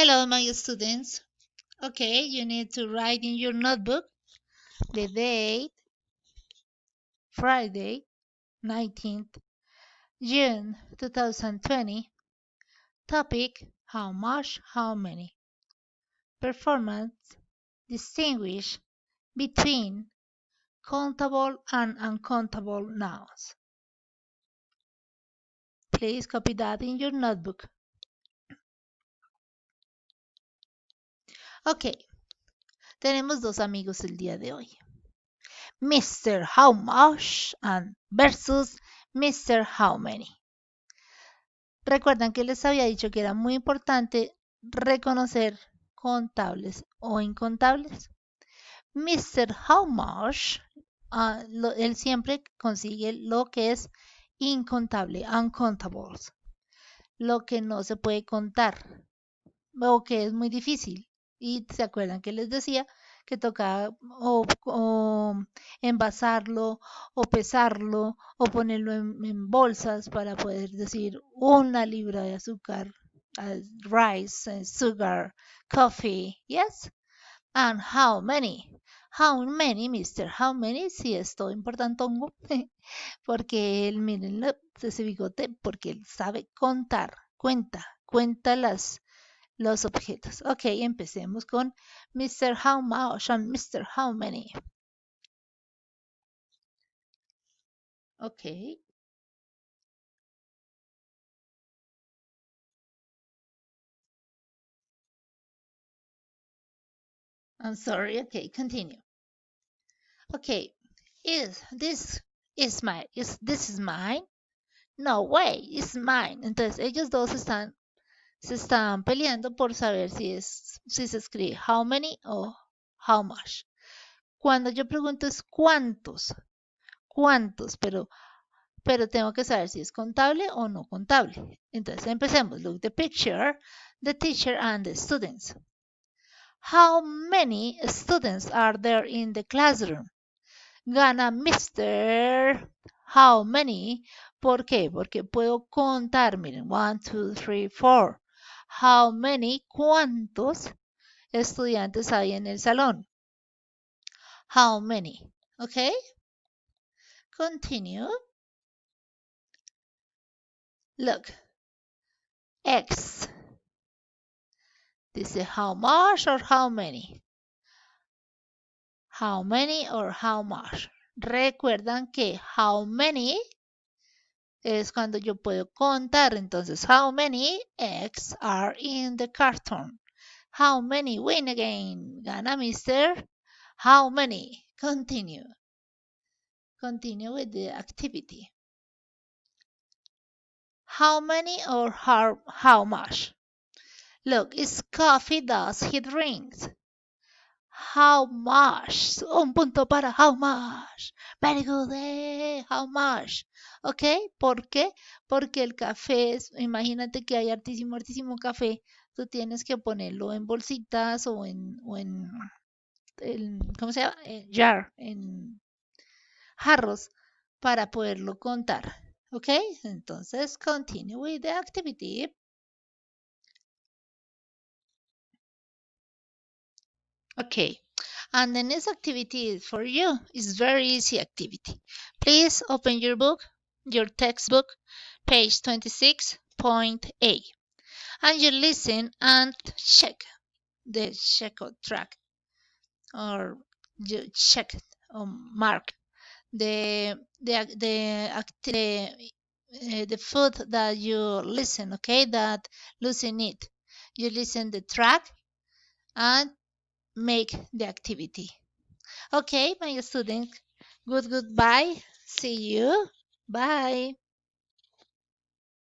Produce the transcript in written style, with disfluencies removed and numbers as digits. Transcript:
Hello, my students. Okay, you need to write in your notebook the date, Friday, 19th June 2020. Topic, how much, how many. Performance, distinguish between countable and uncountable nouns. Please copy that in your notebook. Ok, tenemos dos amigos el día de hoy. Mr. How much and versus Mr. How many. Recuerdan que les había dicho que era muy importante reconocer contables o incontables. Mr. How much, él siempre consigue lo que es incontable, uncontables, lo que no se puede contar o que es muy difícil. Y se acuerdan que les decía que tocaba o envasarlo o pesarlo o ponerlo en bolsas para poder decir 1 libra de azúcar, rice, sugar, coffee, yes? And how many? How many, Mr. How many? Sí, esto importantongo, porque él, miren, ese bigote, porque él sabe contar, cuenta los objetos. Ok, empecemos con Mr. How much and Mr. How many. Ok. I'm sorry. Okay, continue. Okay. This is mine? No way, it's mine. Entonces ellos dos se están peleando por saber si se escribe how many o how much. Cuando yo pregunto es cuántos, pero tengo que saber si es contable o no contable. Entonces empecemos. Look the picture, the teacher and the students. How many students are there in the classroom? Gana Mr. How many? ¿Por qué? Porque puedo contar. Miren, 1, 2, 3, 4. How many? ¿Cuántos estudiantes hay en el salón? How many? Okay? Continue. Look. X. Dice how much or how many. How many or how much. Recuerdan que how many es cuando yo puedo contar. Entonces, how many eggs are in the carton? How many win again? Gana Mr. How many? Continue. Continue with the activity. How many or how much? Look, it's coffee does he drinks? How much? Un punto para how much. Very good. How much? ¿Ok? ¿Por qué? Porque el café es, imagínate que hay hartísimo café, tú tienes que ponerlo en bolsitas o en ¿cómo se llama? En jar, en jarros para poderlo contar. ¿Ok? Entonces, continue with the activity. Okay. And the next activity is for you. It's very easy activity. Please open your book, your textbook, page 26.a. And you listen and check the checkout track or you check or mark the food that you listen, okay, that listen it. You listen the track and make the activity. Okay, my students, goodbye. See you. Bye.